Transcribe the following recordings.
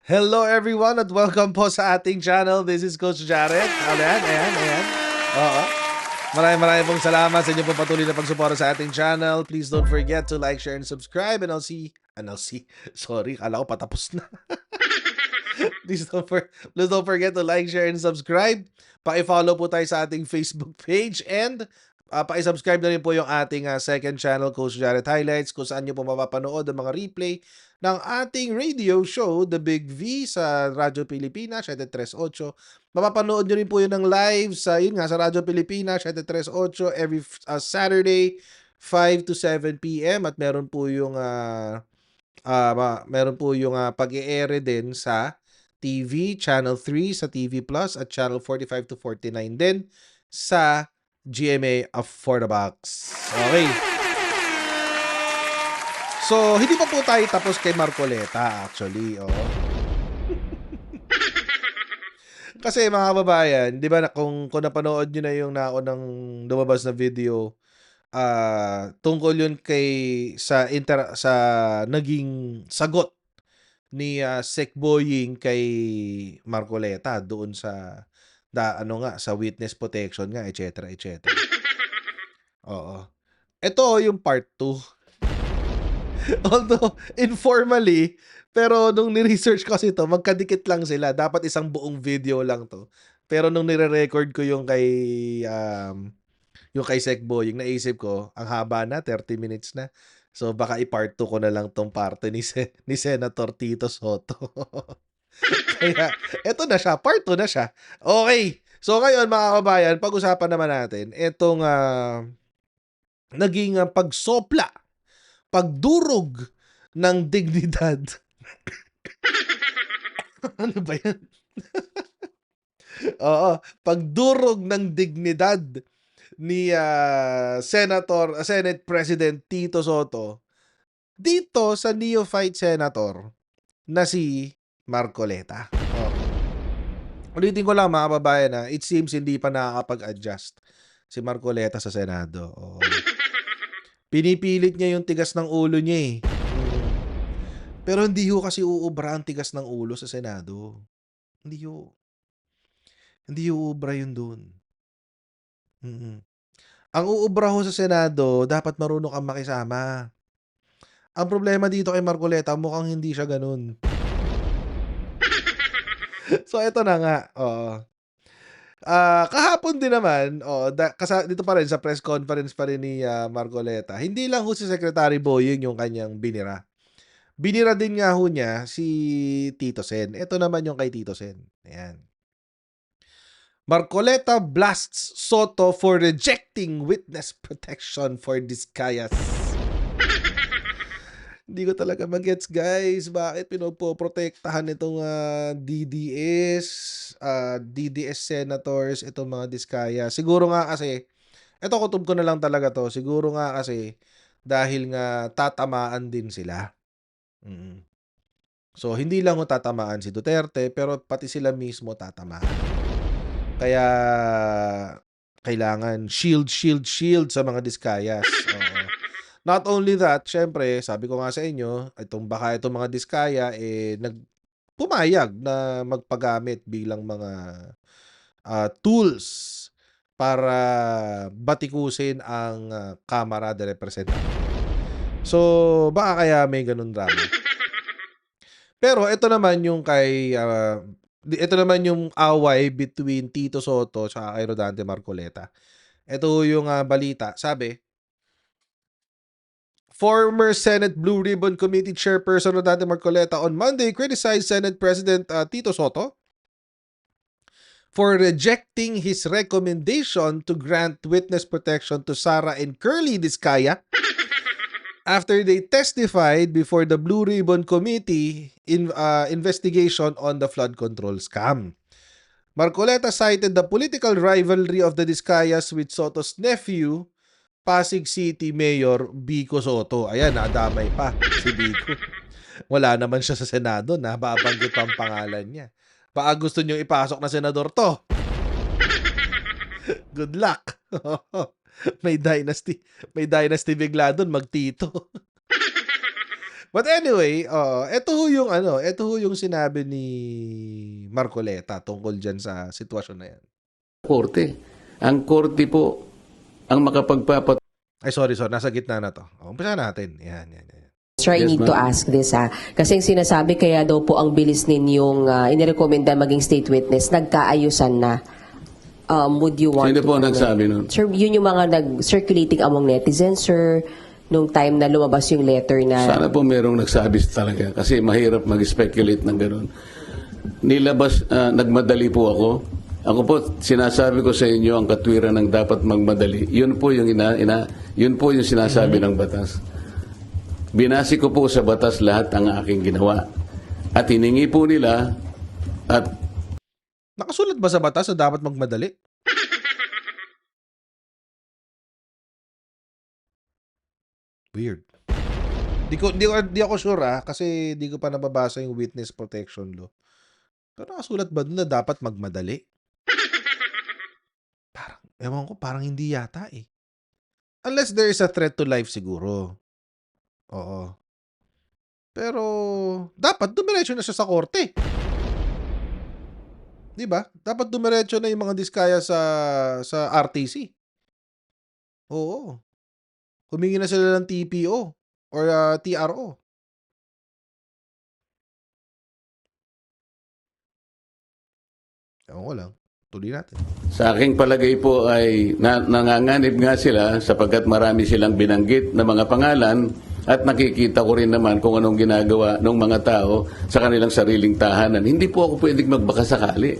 Hello everyone at welcome po sa ating channel. This is Coach Jared. Ayan. Oo. Maraming pong salamat sa inyo pong patuloy na pagsuporta sa ating channel. Please don't forget to like, share, and subscribe. Sorry, kala ko patapos na. Please don't forget to like, share, and subscribe. Paki-follow po tayo sa ating Facebook page and paki-subscribe na rin po yung ating second channel, Coach Jared Highlights, kung saan nyo po mapapanood ang mga replay ng ating radio show, The Big V, sa Radyo Pilipinas, 738. Mapapanood nyo rin po yun ng live sa Radyo Pilipinas, 738, every Saturday, 5 to 7 p.m. At meron po yung pag-i-air din sa TV, Channel 3 sa TV Plus at Channel 45 to 49 din sa GMA For The Box. Okay. So, hindi pa po tayo tapos kay Marcoleta actually. Kasi mga kababayan, di ba kung napanood nyo na yung naunang lumabas na video, tungkol yun sa naging sagot ni Sec Boying kay Marcoleta doon sa sa witness protection nga, etc. Oo. Ito yung part 2. Although informally, pero nung ni-research kasi to, magkadikit lang sila. Dapat isang buong video lang to. Pero nung nire-record ko yung kay Sec Boying, naisip ko, ang haba na, 30 minutes na. So baka i-part 2 ko na lang tong parte ni Senator Tito Soto. Kaya, eto na siya. Part 2 na siya. Okay. So ngayon, mga kabayan, pag-usapan naman natin itong naging pagsopla, pagdurog ng dignidad. Ano ba yan? Oo, pagdurog ng dignidad ni Senate President Tito Soto dito sa neophyte senator na si Marcoleta. Ulitin ko lang mga kababayan na it seems hindi pa nakakapag-adjust si Marcoleta sa Senado. Pinipilit niya yung tigas ng ulo niya eh. Pero hindi ho kasi uubra ang tigas ng ulo sa Senado. Hindi ho. Hindi uubra yun dun. Ang uubra ho sa Senado, dapat marunong kang makisama. Ang problema dito kay Marcoleta, mukhang hindi siya ganun. So, ito na nga. Kahapon din naman, dito pa rin sa press conference pa rin ni Marcoleta, hindi lang ho si Secretary Boying yung kanyang binira. Binira din nga ho niya si Tito Sen. Ito naman yung kay Tito Sen. Ayan. Marcoleta blasts Soto for rejecting witness protection for Discayas. Hindi ko talaga magets, guys. Bakit pinoprotektahan itong DDS senators, itong mga Discayas? Siguro nga kasi, ito kutob ko na lang talaga to. Siguro nga kasi, dahil nga tatamaan din sila. So, hindi lang tatamaan si Duterte, pero pati sila mismo tatamaan. Kaya, kailangan shield sa mga Discayas. Not only that, syempre, sabi ko nga sa inyo, itong mga Diskaya, pumayag na magpagamit bilang mga tools para batikusin ang Kamara de Representantes. So, baka kaya may ganun drama. Pero ito naman yung ito naman yung away between Tito Soto at kay Rodante Marcoleta. Ito yung balita. Sabi, former Senate Blue Ribbon Committee Chairperson Rodante Marcoleta on Monday criticized Senate President Tito Soto for rejecting his recommendation to grant witness protection to Sara and Curly Discaya after they testified before the Blue Ribbon Committee investigation on the flood control scam. Marcoleta cited the political rivalry of the Discayas with Soto's nephew, Pasig City Mayor Vico Soto. Ayan, nadamay pa si Vico. Wala naman siya sa Senado, nababanggit pa ang pangalan niya. Baka gusto nyo ipasok na senador to. Good luck. May dynasty bigla doon, magtito. But anyway, ito ho yung sinabi ni Marcoleta tungkol diyan sa sitwasyon na 'yan. Korte. Ang korte po ang makapagpapat. Ay sorry, nasa gitna na 'to. Umpisahan natin. Yan. Sir, I Yes, need to ma'am. ask this Kasi ang sinasabi kaya daw po ang bilis ninyong inirekomenda maging state witness, nagkaayusan na. Would you want Sino to po comment? nagsabi nun? Sir, yun yung mga nag-circulating among netizens, sir, nung time na lumabas yung letter na... Sana po merong nagsabi talaga kasi mahirap mag-speculate ng ganun. Nagmadali po ako. Ako po, sinasabi ko sa inyo ang katwiran ng dapat magmadali. Yun po yung yun po yung sinasabi ng batas. Binasi ko po sa batas lahat ang aking ginawa. At hiningi po nila at Nakasulat ba sa batas na dapat magmadali? Weird. Di ako sure kasi di ko pa nababasa yung witness protection law. Pero nakasulat ba doon na dapat magmadali? Ewan ko, parang hindi yata eh. Unless there is a threat to life siguro. Oo. Pero, dapat dumiretso na siya sa korte. Di ba? Dapat dumiretso na yung mga diskaya sa RTC. Oo. Humingi na sila ng TPO or TRO. Ewan ko lang. Tuloy natin. sa aking palagay po ay nanganganib nga sila sapagkat marami silang binanggit na mga pangalan at nakikita ko rin naman kung anong ginagawa ng mga tao sa kanilang sariling tahanan. Hindi po ako pwedeng magbakasakali.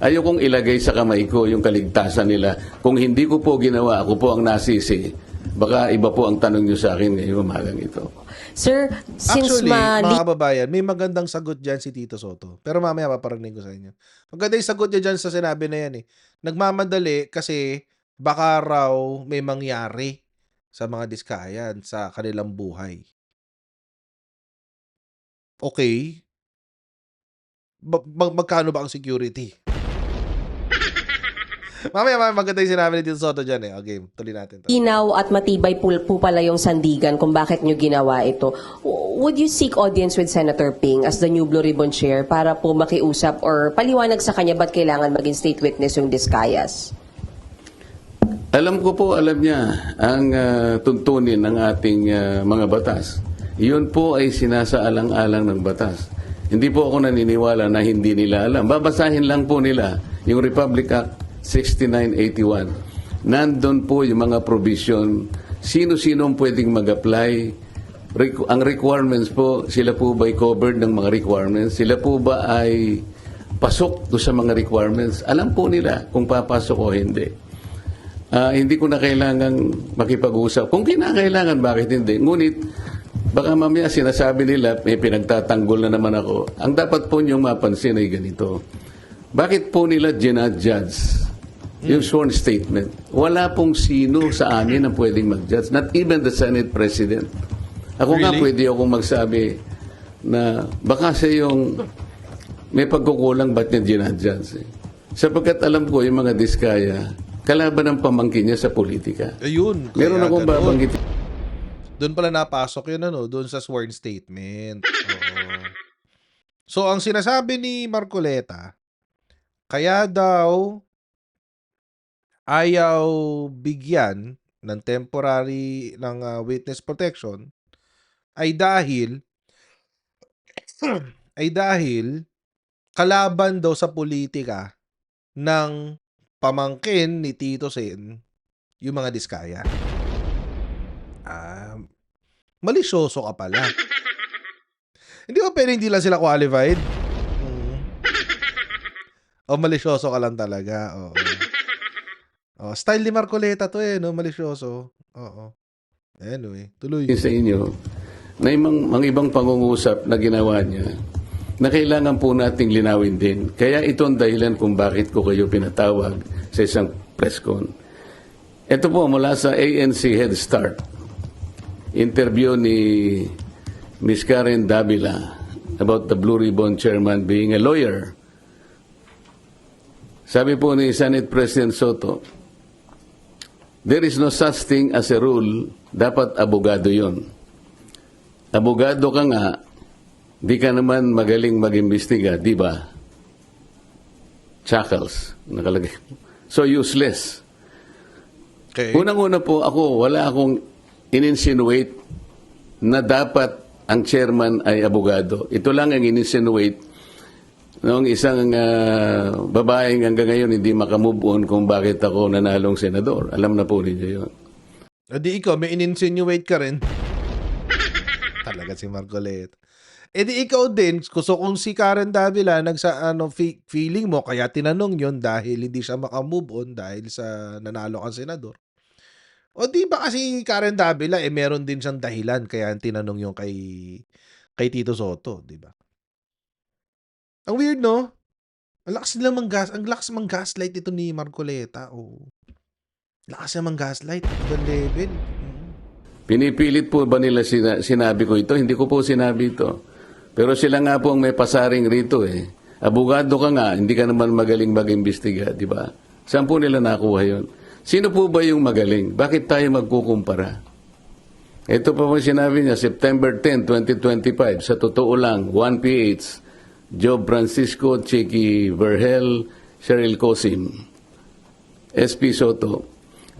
Ayokong ilagay sa kamay ko yung kaligtasan nila. Kung hindi ko po ginawa, ako po ang nasisi. Baka iba po ang tanong nyo sa akin ngayong umagang ito. Sir, since Actually, mga kababayan, may magandang sagot dyan si Tito Soto. Pero mamaya paparating ko sa inyo. Maganda yung sagot niya dyan sa sinabi na yan eh. Nagmamadali kasi baka raw may mangyari sa mga diskayan sa kanilang buhay. Okay. Magkano ba ang security? Mamaya maganda yung sinabi ni Tito Soto dyan eh. Okay, tuloy natin to. Inaw at matibay po pala yung sandigan kung bakit nyo ginawa ito. Would you seek audience with Senator Ping as the new Blue Ribbon Chair para po makiusap or paliwanag sa kanya ba't kailangan maging state witness yung Discayas? Alam niya ang tuntunin ng ating mga batas. Iyon po ay sinasaalang-alang ng batas. Hindi po ako naniniwala na hindi nila alam. Babasahin lang po nila yung Republic Act 6981. Nandun po yung mga provision. Sino-sino ang pwedeng mag-apply. Ang requirements po, sila po ba ay covered ng mga requirements? Sila po ba ay pasok do sa mga requirements? Alam po nila kung papasok o hindi. Hindi ko na kailangan makipag-usap. Kung kinakailangan, bakit hindi? Ngunit, baka mamaya sinasabi nila, may pinagtatanggol na naman ako. Ang dapat po niyong mapansin ay ganito. Bakit po nila ginadjudge yung sworn statement? Wala pong sino sa amin ang pwedeng mag-judge. Not even the Senate President. Ako nga pwede akong magsabi na baka siya yung may pagkukulang ba't niya ginadjudge. Sapagkat alam ko yung mga diskaya, kalaban ng pamangkin niya sa politika. Ayun. Meron akong babanggit. Doon pala napasok yun doon sa sworn statement. Oo. So, ang sinasabi ni Marcoleta, kaya daw ayaw bigyan ng temporary ng witness protection ay dahil kalaban daw sa politika ng pamangkin ni Tito Sen yung mga diskaya. Malisyoso ka pala. Hindi ba pwede hindi lang sila qualified? O malisyoso ka lang talaga. Oo. Style ni Marcoleta to no? Malisyoso. Oo. Anyway, tuloy. Sa inyo na yung mga ibang pangungusap na ginawa niya na kailangan po nating linawin din. Kaya ito ang dahilan kung bakit ko kayo pinatawag sa isang press con. Ito po mula sa ANC Head Start. Interview ni Ms. Karen Davila about the Blue Ribbon Chairman being a lawyer. Sabi po ni Senate President Soto, there is no such thing as a rule, dapat abogado yun. abogado ka nga, di ka naman magaling mag-imbestiga, di ba? Shackles, nakalagay. So useless. Okay. Unang-una po ako, wala akong in-insinuate na dapat ang chairman ay abogado. Ito lang ang in-insinuate noong isang babaeng hanggang ngayon hindi makamove on kung bakit ako nanalong senador. Alam na po ninyo yun. O di ikaw, may in-insinuate ka rin. Talaga si Marcoleta. E di ikaw din, kung si Karen Davila, feeling mo, kaya tinanong yon dahil hindi siya makamove on dahil sa nanalo kang senador. O di ba kasi Karen Davila, meron din siyang dahilan kaya tinanong yung kay Tito Soto, di ba? Ang weird, no? Ang lakas mang gaslight ito ni Marcoleta. Oh. Lakas namang gaslight. Ibang level. Pinipilit po ba nila sinabi ko ito? Hindi ko po sinabi ito. Pero sila nga po ang may pasaring rito eh. Abogado ka nga, hindi ka naman magaling mag-imbestiga, di ba? Saan po nila nakuha yun? Sino po ba yung magaling? Bakit tayo magkukumpara? Ito pa po sinabi niya, September 10, 2025, sa totoo lang, 1PH, Job Francisco, Chicky Vergel, Cheryl Cosim, SP Soto,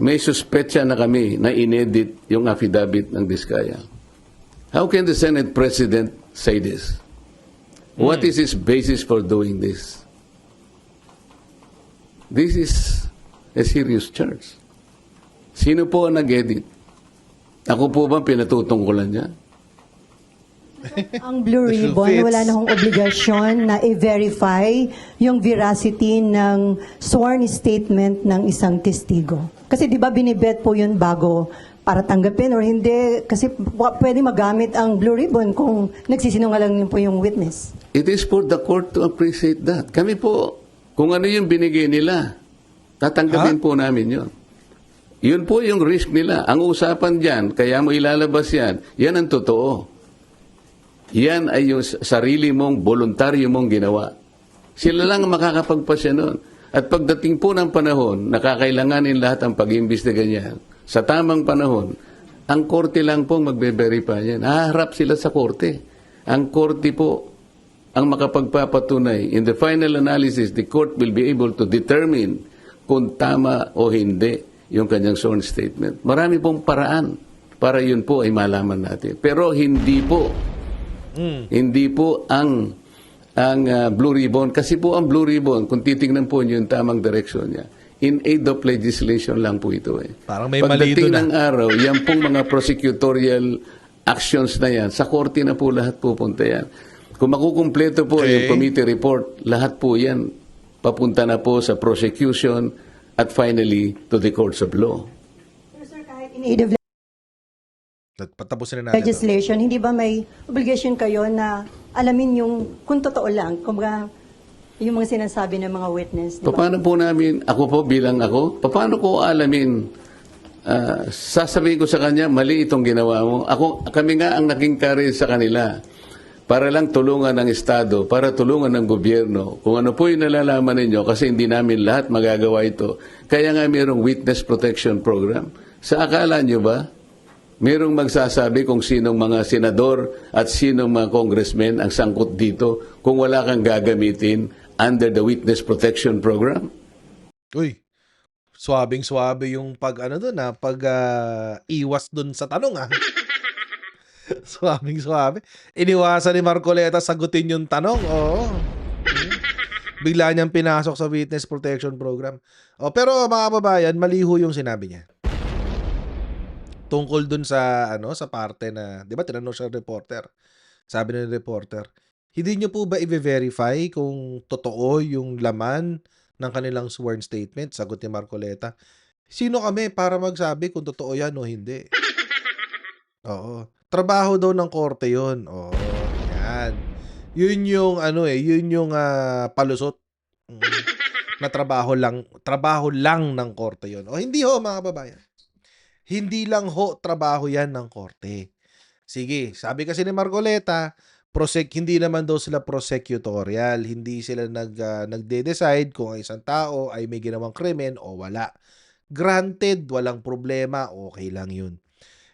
may suspetsa na kami na inedit yung affidavit ng Diskaya. How can the Senate President say this? What is his basis for doing this? This is a serious charge. Sino po ang nag-edit? Ako po ba pinatutungkulan niya? Ang Blue The shoe Ribbon, fits. wala na akong obligasyon na i-verify yung veracity ng sworn statement ng isang testigo. Kasi di ba binibet po yun bago para tanggapin or hindi? Kasi pwede magamit ang Blue Ribbon kung nagsisinungaling po yung witness. It is for the court to appreciate that. Kami po, kung ano yung binigay nila, tatanggapin po namin yun. Yun po yung risk nila. Ang usapan dyan, kaya mo ilalabas yan, yan ang totoo. Yan ay yung sarili mong, voluntaryo mong ginawa. Sila lang ang makakapagpasya nun. At pagdating po ng panahon, nakakailanganin lahat ang pag-imbestiga niyan. Sa tamang panahon, ang korte lang po magbe-verify yan. Haharap sila sa korte. Ang korte po ang makapagpapatunay. In the final analysis, the court will be able to determine kung tama o hindi yung kanyang sworn statement. Marami pong paraan para yun po ay malaman natin. Pero hindi po ang Blue Ribbon. Kasi po ang Blue Ribbon, kung titingnan po niyo yung tamang direksyon niya, in aid of legislation lang po ito eh. Parang may mali Pagdating doon, ng araw, yan pong mga prosecutorial actions na yan, sa korte na po lahat pupunta yan. Kung makukumpleto po Okay. yung committee report, lahat po yan papunta na po sa prosecution at finally to the courts of law. Pero sir, kahit in aid of Patapusin na natin. legislation, hindi ba may obligation kayo na alamin yung kung totoo lang, kumbaga yung mga sinasabi ng mga witness? Di ba? Paano po namin, ako po bilang ako, paano ko alamin? Sasabihin ko sa kanya, mali itong ginawa mo. Kami nga ang naging carrier sa kanila para lang tulungan ng Estado, para tulungan ng gobyerno. Kung ano po yung nalalaman ninyo, kasi hindi namin lahat magagawa ito. Kaya nga mayroong Witness Protection Program. Sa akala nyo ba, mayroong magsasabi kung sinong mga senador at sinong mga congressmen ang sangkot dito kung wala kang gagamitin under the Witness Protection Program? Uy, swabing-swabe yung iwas dun sa tanong Swabing-swabe. Iniwasan ni Marcoleta sagutin yung tanong. Oo. Bigla niyang pinasok sa Witness Protection Program. Pero mga kababayan, maliho yung sinabi niya. Tungkol dun sa sa parte na, 'di ba, tinanong siya ng reporter. Sabi ng reporter, hindi niyo po ba i-verify kung totoo yung laman ng kanilang sworn statement? Sagot ni Marcoleta, sino kami para magsabi kung totoo yan o hindi? Oo. Trabaho daw ng korte yun. Oo, yan. Yun yung yun yung palusot. Na trabaho lang ng korte yun. O hindi ho, mga kababayan. Hindi lang ho trabaho yan ng korte. Sige, sabi kasi ni Marcoleta, hindi naman daw sila prosecutorial. Hindi sila nagde-decide kung ang isang tao ay may ginawang krimen o wala. Granted, walang problema, okay lang yun.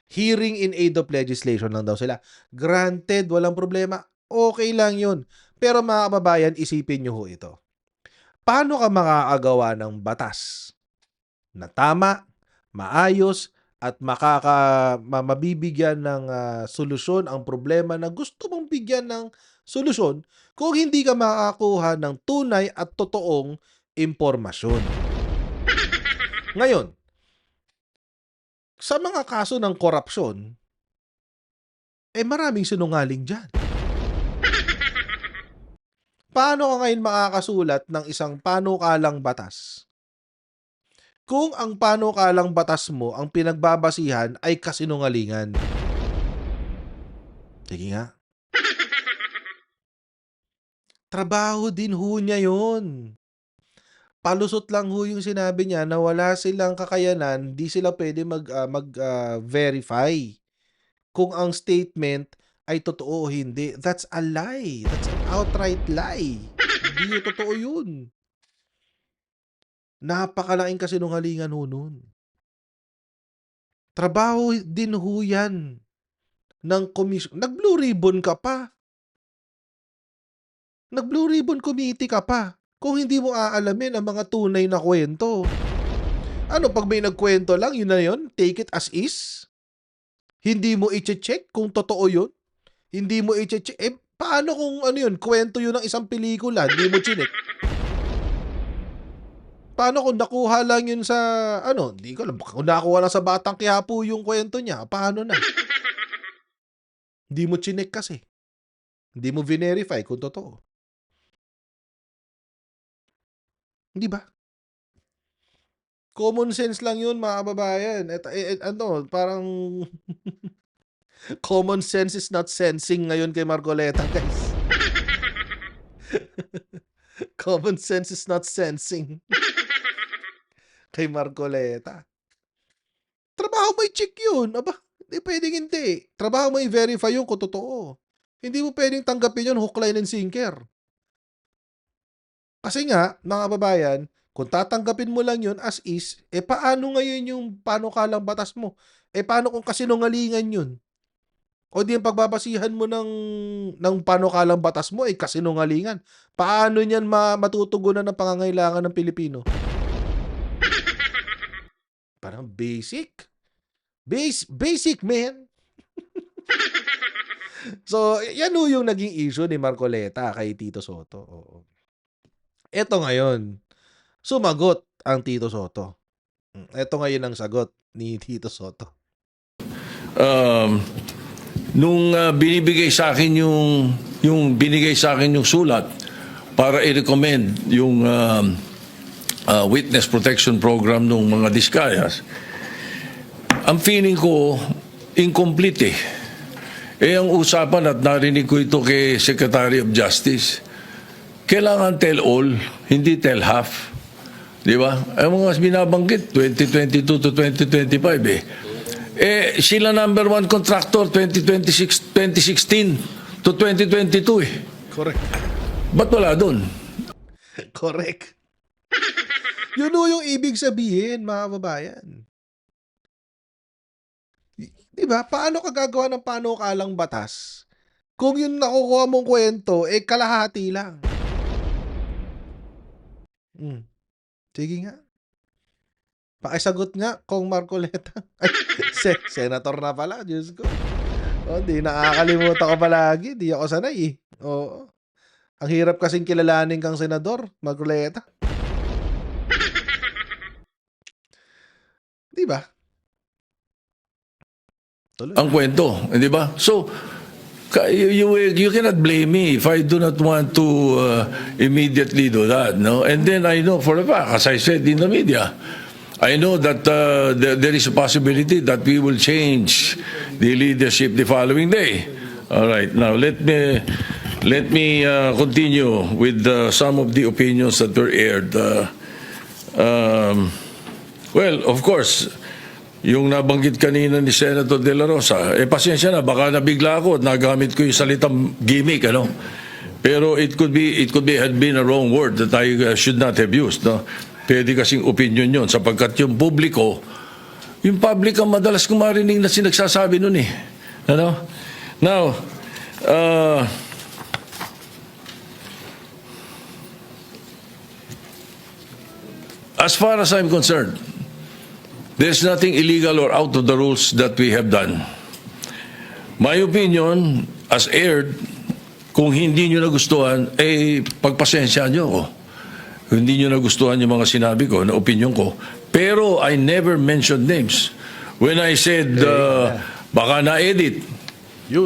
Hearing in aid of legislation lang daw sila. Granted, walang problema. Okay lang yun. Pero mga kababayan, isipin nyo ho ito. Paano ka makakagawa ng batas na tama, maayos, at mabibigyan ng solusyon ang problema na gusto mong bigyan ng solusyon kung hindi ka makakuha ng tunay at totoong impormasyon? Ngayon, sa mga kaso ng korupsyon, maraming sinungaling dyan. Paano ka ngayon makakasulat ng isang panukalang batas kung ang panukalang batas mo ang pinagbabasihan ay kasinungalingan? Sige nga. Trabaho din ho niya yun. Palusot lang ho yung sinabi niya na wala silang kakayanan, di sila pwede mag-verify kung ang statement ay totoo o hindi. That's a lie. That's an outright lie. Hindi yung totoo yun. Napakalaking kasinungalingan ho nun. Trabaho din ho yan ng komisyon. Nag-Blue Ribbon ka pa. Nag-Blue Ribbon Committee ka pa. Kung hindi mo aalamin ang mga tunay na kwento. Ano, pag may nagkwento lang, yun na yun? Take it as is? Hindi mo i-check kung totoo yun? Hindi mo i-check? Paano kung ano yun? Kwento yun ng isang pelikula, hindi mo chinek? Paano kung nakuha lang yun sa, hindi ko alam, kung nakuha lang sa Batang Quiapo yung kwento niya, paano na? Hindi mo chinek kasi. Hindi mo verify kung totoo. Hindi ba? Common sense lang yun, mga kababayan. Parang common sense is not sensing ngayon kay Marcoleta, guys. Common sense is not sensing kay Marcoleta. Trabaho mo i-check yun. Aba, hindi pwedeng hindi. Trabaho mo i-verify yun kung totoo. Hindi mo pwedeng tanggapin yun hook, line, and sinker. Kasi nga, mga kababayan, kung tatanggapin mo lang yun as is, paano ngayon yung panukalang batas mo? Paano kung kasinungalingan yun? O di yung pagbabasihan mo ng panukalang batas mo, kasinungalingan. Paano niyan matutugunan ng pangangailangan ng Pilipino? Parang basic. Basic, man. So, yan yung naging issue ni Marcoleta kay Tito Soto. Oo. Eto ngayon, sumagot ang Tito Soto. Eto ngayon ang sagot ni Tito Soto. Nung binibigay sa akin yung binigay sa akin yung sulat para i-recommend yung witness protection program ng mga Diskayas, ang feeling ko incomplete eh. Ang usapan at narinig ko ito kay Secretary of Justice, kailangan tell all, hindi tell half. Di ba? Ang mga binabanggit, 2022 to 2025 sila number one contractor 2016 to 2022 Correct. Ba't wala doon? Correct. Yun yung ibig sabihin, mga kababayan. Diba? Paano ka gagawa ng panukalang batas kung yung nakukuha mong kwento, kalahati lang? Sige nga. Pakisagot nga, Kong Marcoleta. Ay, senator na pala, Diyos ko. Di nakakalimutan ko palagi. Di ako sanay Oo. Ang hirap kasing kilalanin kang senador, Marcoleta. Di ba? Tuloy. Ang kwento, di ba? So, you cannot blame me if I do not want to immediately do that, no? And then I know for a fact, as I said in the media, I know that there is a possibility that we will change the leadership the following day. All right. Now let me continue with some of the opinions that were aired. Well, of course, yung nabanggit kanina ni Senator De La Rosa, pasensya na, baka nabigla ako at nagamit ko yung salitang gimmick, Pero it could had been a wrong word that I should not have used, no? Pwede kasing opinion yun sapagkat yung publiko Yung public ang madalas kong marinig na sinagsasabi nun eh. Ano? Now, as far as I'm concerned, there's nothing illegal or out of the rules that we have done. My opinion, as aired, kung hindi nyo nagustuhan, pagpasensya nyo ako. Kung hindi nyo nagustuhan yung mga sinabi ko, na opinion ko. Pero I never mentioned names. When I said, baka na-edit,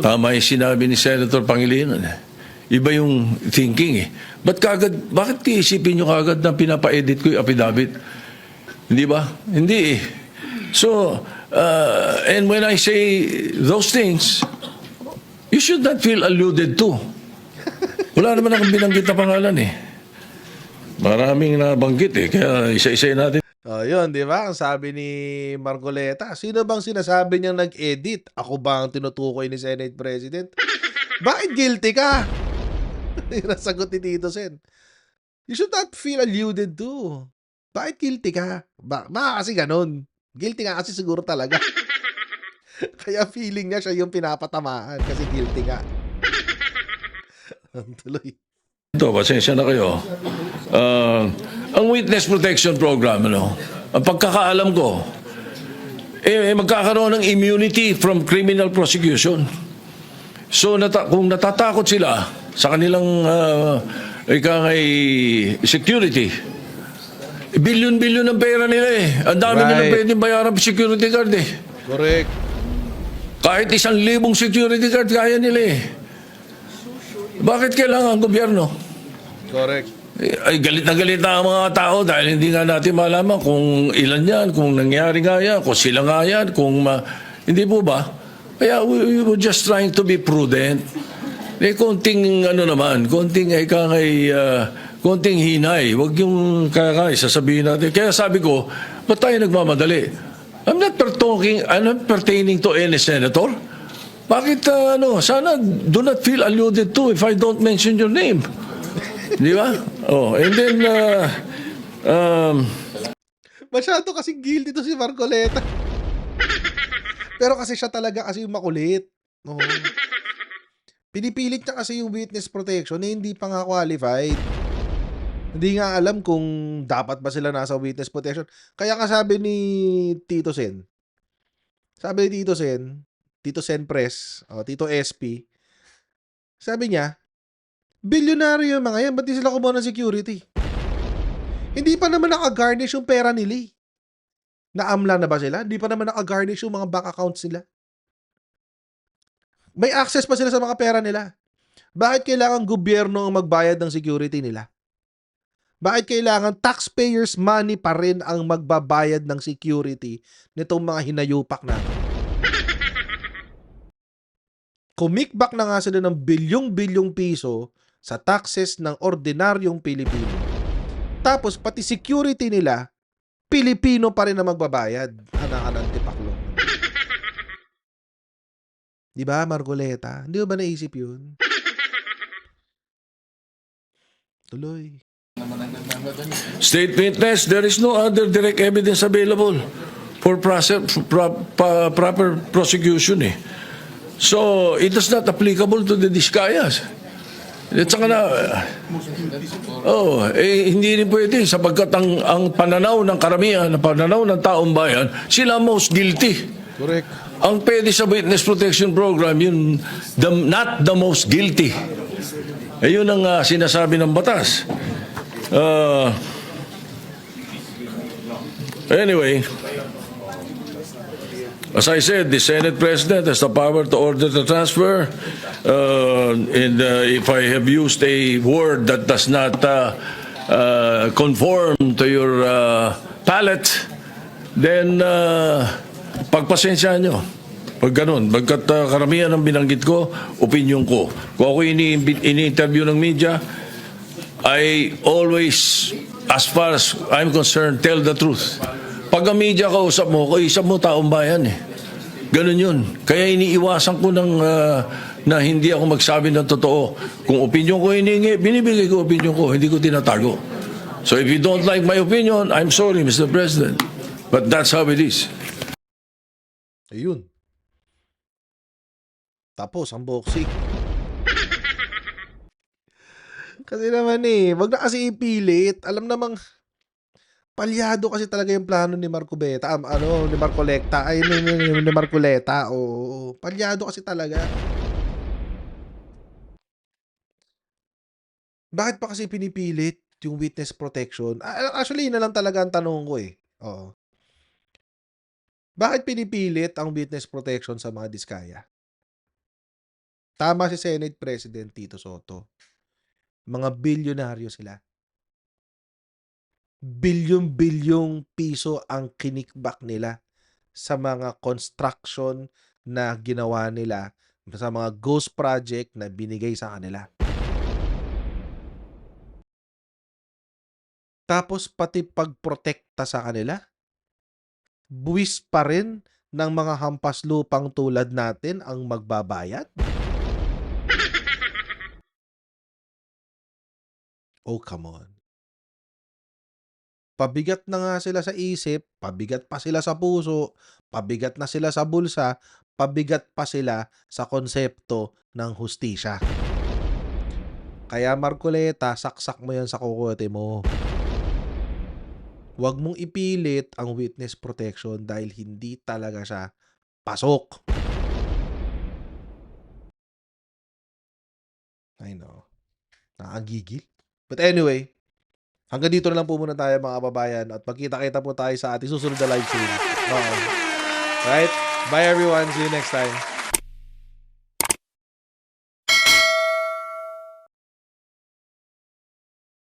tama yung sinabi ni Senator Pangilinan. Iba yung thinking eh. Bakit iisipin nyo kagad na pinapa-edit ko yung affidavit? Hindi ba? Hindi eh. So, and when I say those things, you should not feel alluded to. Wala naman akong binanggit na pangalan eh. Maraming nabanggit eh. Kaya isa-isa natin. Yun, di ba? Ang sabi ni Marcoleta, sino bang sinasabi niyang nag-edit? Ako ba ang tinutukoy ni Senate President? Bakit guilty ka? Yung nasagot ni Tito Sen. You should not feel alluded to. Bakit guilty ka? Kasi ganun. Guilty nga kasi siguro talaga. Kaya feeling niya siya yung pinapatamaan kasi guilty nga. Tuloy. Ito, pasensya na kayo. Ang Witness Protection Program, ang pagkakaalam ko, magkakaroon ng immunity from criminal prosecution. So, kung natatakot sila sa kanilang security, billion-billion ang pera nila eh. Ang dami nilang pwedeng bayaran security guard eh. Correct. Kahit 1,000 security guard, kaya nila eh. Bakit kailangan ang gobyerno? Correct. Ay, galit na ang mga tao dahil hindi nga natin malaman kung ilan yan, kung nangyari nga yan, kung sila nga yan, hindi po ba? Kaya we were just trying to be prudent. Konting konting hinay. Huwag yung sasabihin natin. Kaya sabi ko, ba't tayo nagmamadali? I'm not pertaining to any senator. Bakit, sana do not feel alluded to if I don't mention your name. Di ba? And then, masyado kasing guilty to si Marcoleta. Pero kasi siya talaga kasi yung makulit. Oo. Pinipilit niya kasi yung witness protection na hindi pa nga qualified. Hindi nga alam kung dapat ba sila nasa witness protection. Kaya nga sabi ni Tito Sen, Tito Sen Press, Tito SP, sabi niya, bilyonaryo yung mga yan, ba't di sila kumuha ng security? Hindi pa naman naka-garnish yung pera nila. Naamla na ba sila? Hindi pa naman naka-garnish yung mga bank accounts nila. May access pa sila sa mga pera nila. Bakit kailangan gobyerno ang magbayad ng security nila? Bakit kailangan taxpayers' money pa rin ang magbabayad ng security nitong mga hinayupak natin? Kumikbak na nga sila ng bilyong-bilyong piso sa taxes ng ordinaryong Pilipino. Tapos pati security nila, Pilipino pa rin ang magbabayad. Anak-anak tipaklong. Di ba, Marcoleta? Hindi mo ba naisip yun? Tuloy. State witness, there is no other direct evidence available for proper prosecution eh. So, it is not applicable to the Discayas. At saka hindi rin pwede sapagkat ang pananaw ng karamihan, ang pananaw ng taong bayan, sila most guilty. Correct. Ang pwede sa Witness Protection Program, yun, not the most guilty. Ayun ang sinasabi ng batas. Anyway, as I said, the Senate President has the power to order the transfer. And if I have used a word that does not conform to your palate, then pagpasensyahan nyo. Pag ganun, pagkat karamihan ng binanggit ko, opinion ko. Kung ako ini-interview ng media, I always, as far as I'm concerned, tell the truth. Pag ang media kausap mo taong bayan eh. Ganun yun. Kaya iniiwasan ko na hindi ako magsabi ng totoo. Kung opinion ko hiningi, binibigay ko opinion ko, hindi ko tinatago. So if you don't like my opinion, I'm sorry, Mr. President. But that's how it is. Ayun. Tapos, ang boxing. Kasi naman wag na kasi ipilit. Alam namang, palyado kasi talaga yung plano ni Marcobeta, ni Marcoleta, ay ni Marcoleta, oo. Palyado kasi talaga. Bakit pa kasi pinipilit yung witness protection? Actually, yun na lang talaga ang tanong ko Oo. Bakit pinipilit ang witness protection sa mga diskaya? Tama si Senate President Tito Soto. Mga bilyonaryo sila. Bilyon-bilyong piso ang kinikbak nila sa mga construction na ginawa nila, sa mga ghost project na binigay sa kanila. Tapos pati pagprotekta sa kanila, buwis pa rin ng mga hampas lupang tulad natin ang magbabayad? Oh, come on. Pabigat na nga sila sa isip, pabigat pa sila sa puso, pabigat na sila sa bulsa, pabigat pa sila sa konsepto ng hustisya. Kaya Marcoleta, saksak mo yan sa kokote mo. Huwag mong ipilit ang witness protection dahil hindi talaga siya pasok. I know. Nakagigil. But anyway, hanggang dito na lang po muna tayo mga kababayan at magkita-kita po tayo sa ating susunod na live stream. Right? Bye everyone. See you next time.